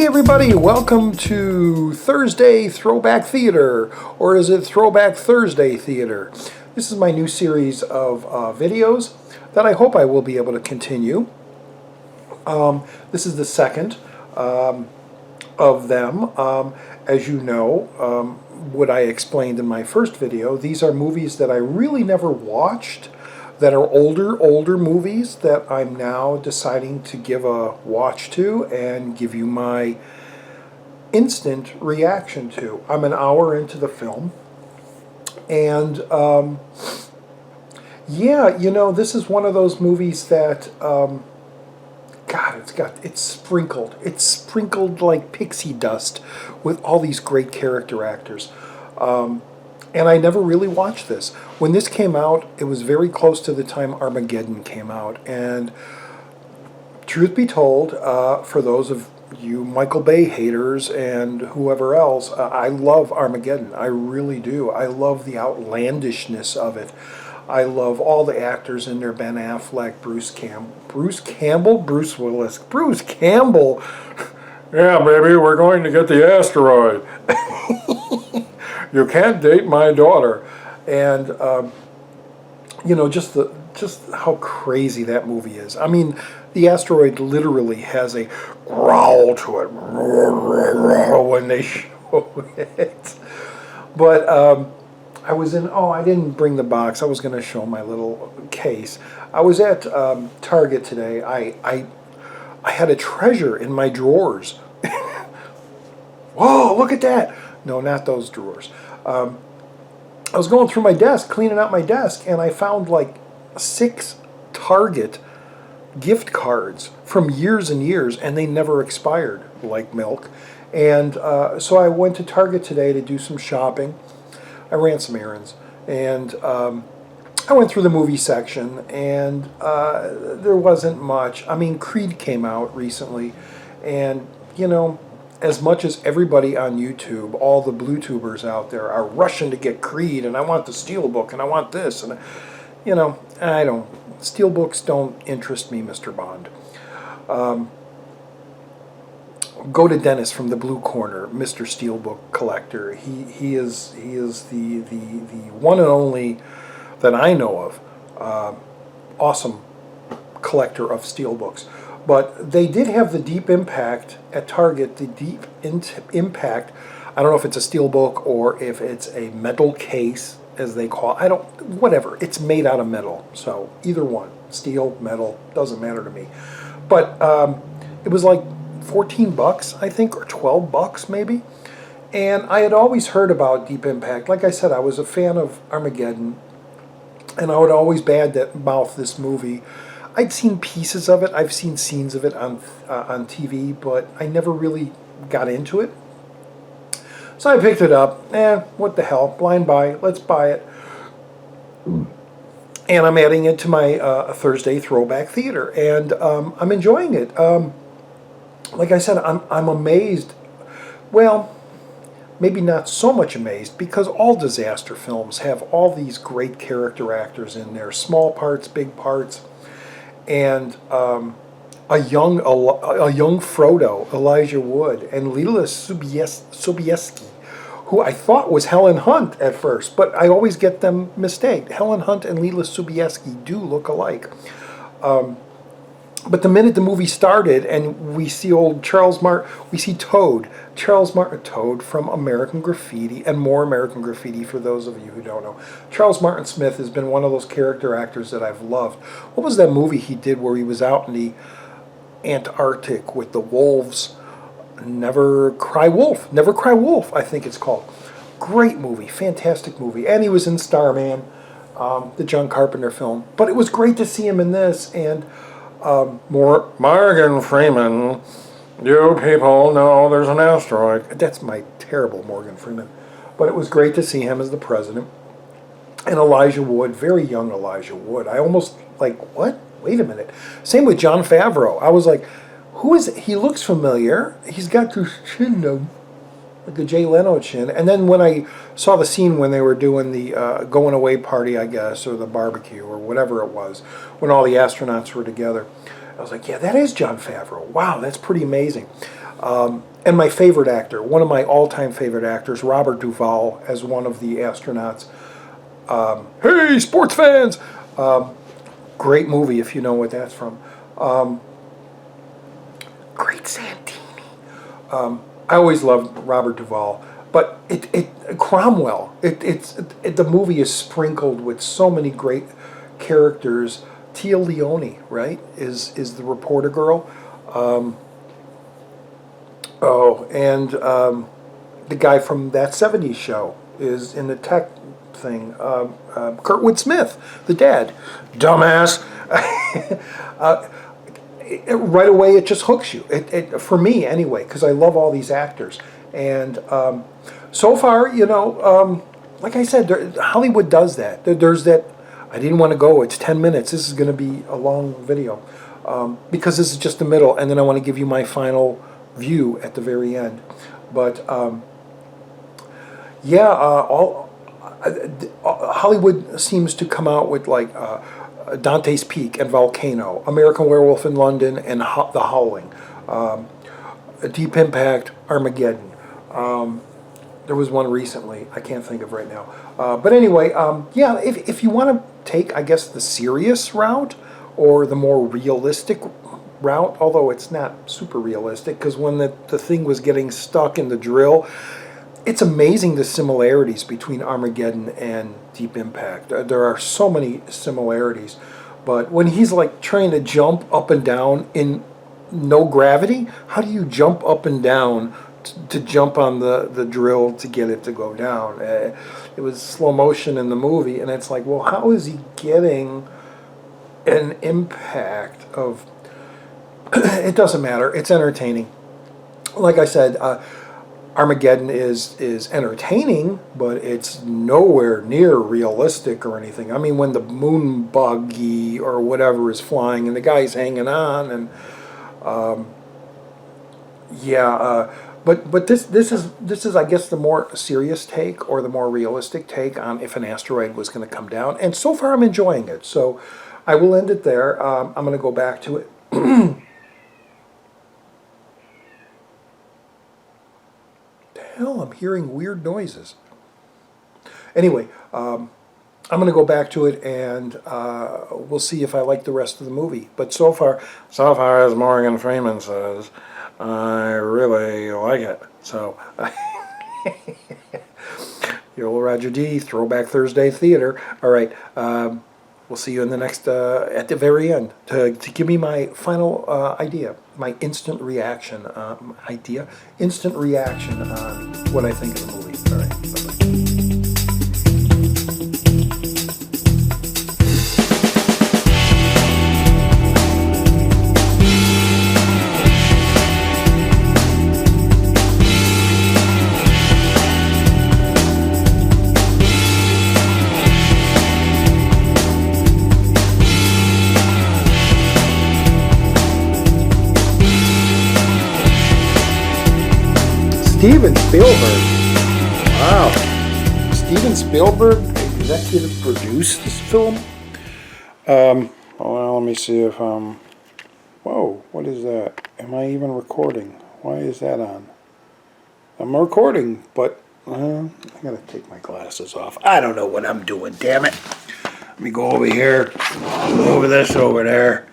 everybody, welcome to Thursday Throwback Theater, or is it Throwback Thursday Theater? This is my new series of videos that I hope I will be able to continue. This is the second of them. As you know, what I explained in my first video, these are movies that I really never watched, that are older movies that I'm now deciding to give a watch to and give you my instant reaction to. I'm an hour into the film, and yeah, you know, this is one of those movies that God, it's sprinkled like pixie dust with all these great character actors. And I never really watched this. When this came out, it was very close to the time Armageddon came out. And truth be told, for those of you Michael Bay haters and whoever else, I love Armageddon. I really do. I love the outlandishness of it. I love all the actors in there. Ben Affleck, Bruce Campbell. Yeah, baby, we're going to get the asteroid. You can't date my daughter. And you know, just how crazy that movie is. I mean, the asteroid literally has a growl to it when they show it. But I was in, I didn't bring the box. I was going to show my little case. I was at Target today. I had a treasure in my drawers. Whoa, look at that. No, not those drawers. I was going through my desk, cleaning out my desk, and I found like 6 Target gift cards from years and years, and they never expired, like milk. And so I went to Target today to do some shopping. I ran some errands, and I went through the movie section, and there wasn't much. I mean, Creed came out recently, and, you know, as much as everybody on YouTube, all the Blu-tubers out there are rushing to get Creed, and I want the Steelbook, and I want this, and, you know, Steelbooks don't interest me, Mr. Bond. Go to Dennis from the Blue Corner, Mr. Steelbook collector. He is the one and only that I know of awesome collector of Steelbooks. But they did have the Deep Impact at Target, the Deep Impact. I don't know if it's a Steelbook or if it's a metal case, as they call it. Whatever. It's made out of metal. So either one, steel, metal, doesn't matter to me. But it was like $14, I think, or $12 maybe. And I had always heard about Deep Impact. Like I said, I was a fan of Armageddon, and I would always mouth this movie. I'd seen pieces of it. I've seen scenes of it on TV, but I never really got into it. So I picked it up. What the hell? Blind buy. Let's buy it. And I'm adding it to my Thursday Throwback Theater, and I'm enjoying it. Like I said, I'm amazed. Well, maybe not so much amazed, because all disaster films have all these great character actors in there, small parts, big parts. And a young Frodo, Elijah Wood, and Leela Sobieski, who I thought was Helen Hunt at first, but I always get them mistaken. Helen Hunt and Leela Sobieski do look alike. But the minute the movie started and we see old we see Toad from American Graffiti and More American Graffiti, for those of you who don't know. Charles Martin Smith has been one of those character actors that I've loved. What was that movie he did where he was out in the Antarctic with the wolves? Never Cry Wolf, I think it's called. Great movie, fantastic movie. And he was in Starman, the John Carpenter film. But it was great to see him in this, and Morgan Freeman, you people know there's an asteroid. That's my terrible Morgan Freeman. But it was great to see him as the president. And Elijah Wood, very young Elijah Wood. I almost like, what? Wait a minute. Same with Jon Favreau. I was like, who is it? He looks familiar. He's got this chin though, like the Jay Leno chin. And then when I saw the scene when they were doing the going away party, I guess, or the barbecue, or whatever it was, when all the astronauts were together, I was like, yeah, that is Jon Favreau. Wow, that's pretty amazing. And my favorite actor, one of my all-time favorite actors, Robert Duvall, as one of the astronauts. Hey, sports fans! Great movie if you know what that's from. Great Santini. I always loved Robert Duvall, but Cromwell. The movie is sprinkled with so many great characters. Tia Leone, right, is the reporter girl. The guy from That 70s Show is in the tech thing. Kurtwood Smith, the dad. Dumbass. Right away, it just hooks you. For me, anyway, because I love all these actors. And so far, like I said, Hollywood does that. There's that. I didn't want to go. It's 10 minutes. This is going to be a long video because this is just the middle, and then I want to give you my final view at the very end. But Hollywood seems to come out with like Dante's Peak and Volcano, American Werewolf in London, and The Howling, Deep Impact, Armageddon. There was one recently I can't think of right now. But anyway, if you want to take, I guess, the serious route or the more realistic route, although it's not super realistic, because when the thing was getting stuck in the drill, it's amazing the similarities between Armageddon and Deep Impact. There are so many similarities. But when he's like trying to jump up and down in no gravity, how do you jump up and down to jump on the drill to get it to go down? It was slow motion in the movie, and it's like, well, how is he getting an impact of... It doesn't matter. It's entertaining. Like I said, Armageddon is entertaining, but it's nowhere near realistic or anything. I mean, when the moon buggy or whatever is flying and the guy's hanging on, and but this is I guess the more serious take or the more realistic take on if an asteroid was going to come down. And so far, I'm enjoying it. So I will end it there. I'm going to go back to it. Hell, I'm hearing weird noises. Anyway, I'm going to go back to it, and we'll see if I like the rest of the movie. But so far, as Morgan Freeman says, I really like it. So, your old Roger D, Throwback Thursday Theater. All right, we'll see you in the next, at the very end, to give me my final idea. My instant reaction on what I think of the movie. All right, bye-bye. Steven Spielberg. Wow. Steven Spielberg executive produced this film? Well, let me see if whoa, what is that? Am I even recording? Why is that on? I'm recording, but I gotta take my glasses off. I don't know what I'm doing, damn it. Let me go over here, over this over there,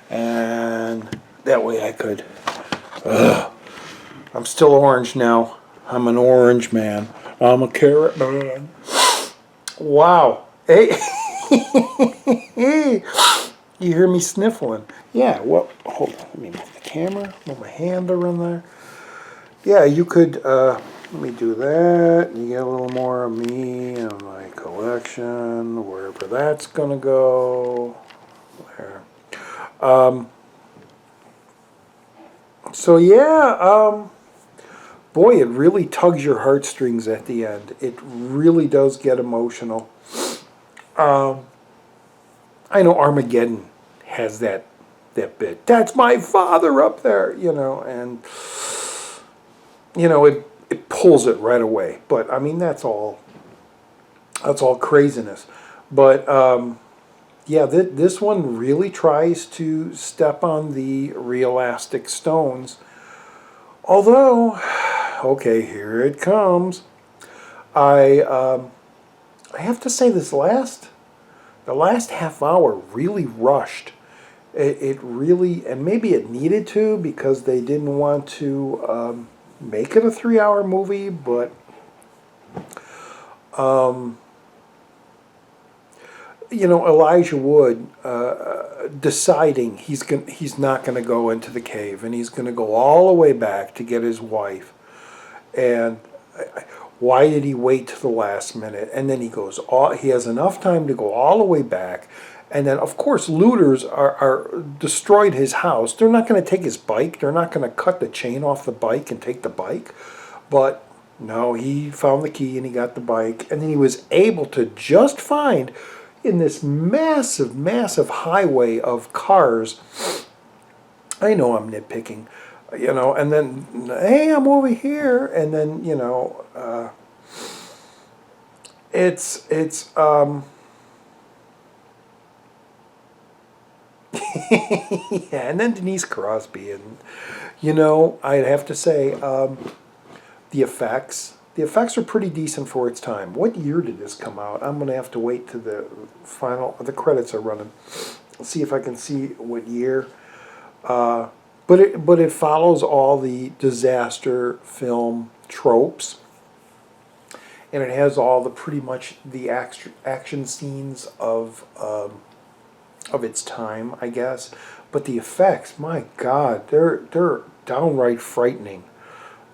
and that way I could... I'm still orange now. I'm an orange man. I'm a carrot man. Wow. Hey. You hear me sniffling. Yeah, well, hold on. Let me move the camera. Move my hand around there. Yeah, you could, let me do that. You get a little more of me and my collection, wherever that's going to go. There. So, yeah, boy, it really tugs your heartstrings at the end. It really does get emotional. I know Armageddon has that bit. That's my father up there, and, it pulls it right away. But, I mean, that's all craziness. But, yeah, this one really tries to step on the realistic stones Although, okay, here it comes. I I have to say the last half hour really rushed. It really, and maybe it needed to because they didn't want to make it a 3 hour movie, but Elijah Wood deciding he's not going to go into the cave and he's going to go all the way back to get his wife. And why did he wait to the last minute? And then he has enough time to go all the way back. And then, of course, looters are destroyed his house. They're not going to take his bike. They're not going to cut the chain off the bike and take the bike. But no, he found the key and he got the bike. And then he was able to just find, in this massive, massive highway of cars, I know I'm nitpicking, and then, hey, I'm over here. And then, it's yeah, and then Denise Crosby, and I'd have to say the effects are pretty decent for its time. What year did this come out? I'm gonna have to wait to the credits are running. Let's see if I can see what year. But it follows all the disaster film tropes, and it has all the pretty much the action scenes of its time, I guess. But the effects, my God, they're downright frightening.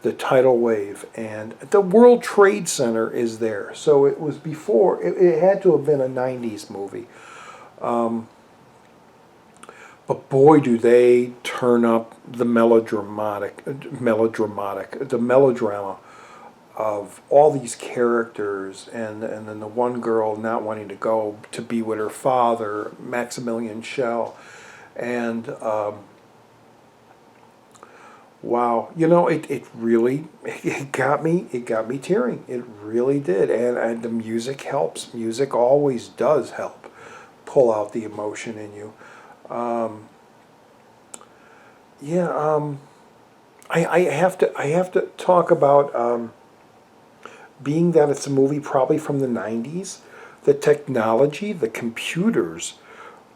The tidal wave and the World Trade Center is there, so it was before. It had to have been a '90s movie. But boy, do they turn up the melodrama of all these characters, and then the one girl not wanting to go to be with her father, Maximilian Schell, and wow, it really it got me tearing. It really did, and the music helps. Music always does help pull out the emotion in you. I have to talk about being that it's a movie probably from the '90s. The technology, the computers,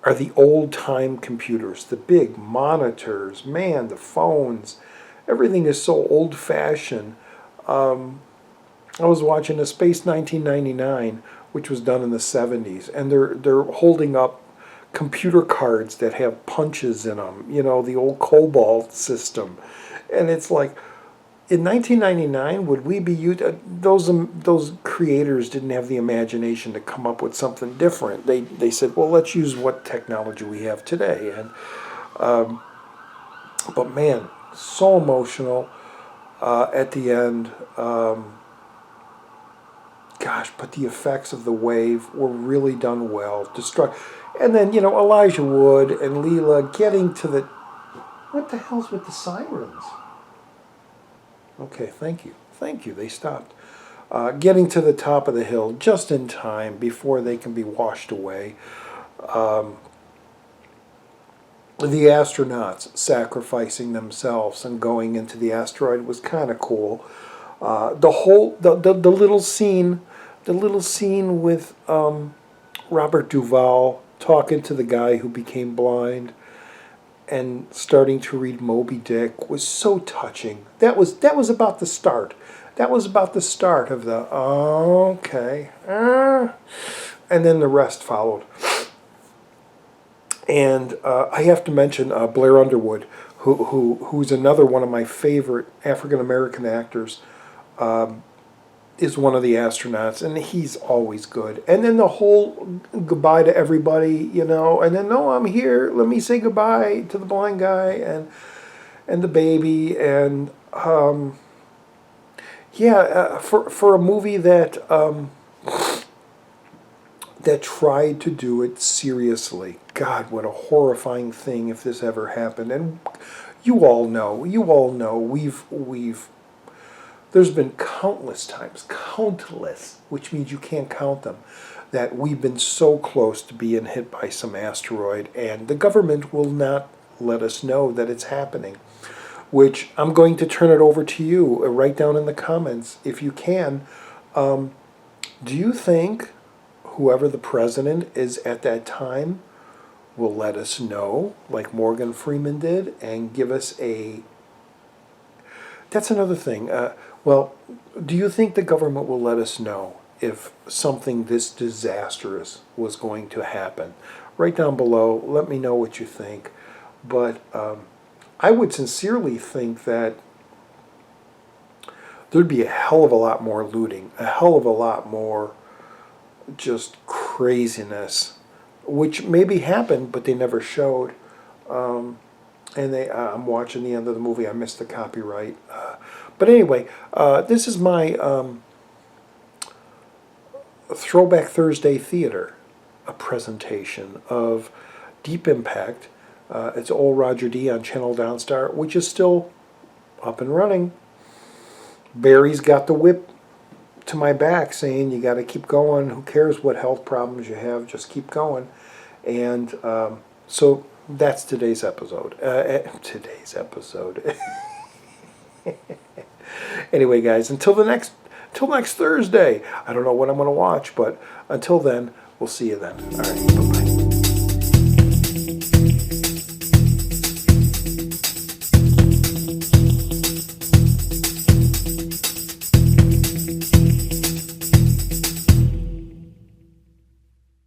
are the old-time computers, the big monitors, man, the phones. Everything is so old-fashioned. I was watching a Space 1999, which was done in the '70s, and they're holding up computer cards that have punches in them, the old COBOL system. And it's like, in 1999, would we be those creators didn't have the imagination to come up with something different. They said, well, let's use what technology we have today. And but man, so emotional at the end. Gosh, but the effects of the wave were really done well. And then, Elijah Wood and Leela getting to the... What the hell's with the sirens? Okay, thank you. Thank you, they stopped. Getting to the top of the hill just in time before they can be washed away. The astronauts sacrificing themselves and going into the asteroid was kind of cool. The little scene with Robert Duvall talking to the guy who became blind and starting to read Moby Dick was so touching. That was about the start. That was about the start of the okay, and then the rest followed. And I have to mention Blair Underwood, who's another one of my favorite African American actors. Is one of the astronauts, and he's always good. And then the whole goodbye to everybody, and then, no, I'm here, let me say goodbye to the blind guy and the baby, and for a movie that tried to do it seriously. God, what a horrifying thing if this ever happened. And you all know, we've there's been countless times, which means you can't count them, that we've been so close to being hit by some asteroid, and the government will not let us know that it's happening. which I'm going to turn it over to you. Write down in the comments, if you can, do you think whoever the president is at that time will let us know, like Morgan Freeman did, and give us a... That's another thing. Well, do you think the government will let us know if something this disastrous was going to happen? Write down below. Let me know what you think. But I would sincerely think that there'd be a hell of a lot more looting, a hell of a lot more just craziness, which maybe happened, but they never showed. And I'm watching the end of the movie. I missed the copyright. But anyway, this is my Throwback Thursday Theater, a presentation of Deep Impact. It's old Roger D on Channel Donstar, which is still up and running. Barry's got the whip to my back saying you got to keep going. Who cares what health problems you have? Just keep going. And so that's today's episode. Anyway, guys, until next Thursday. I don't know what I'm going to watch, but until then, we'll see you then. All right, bye-bye.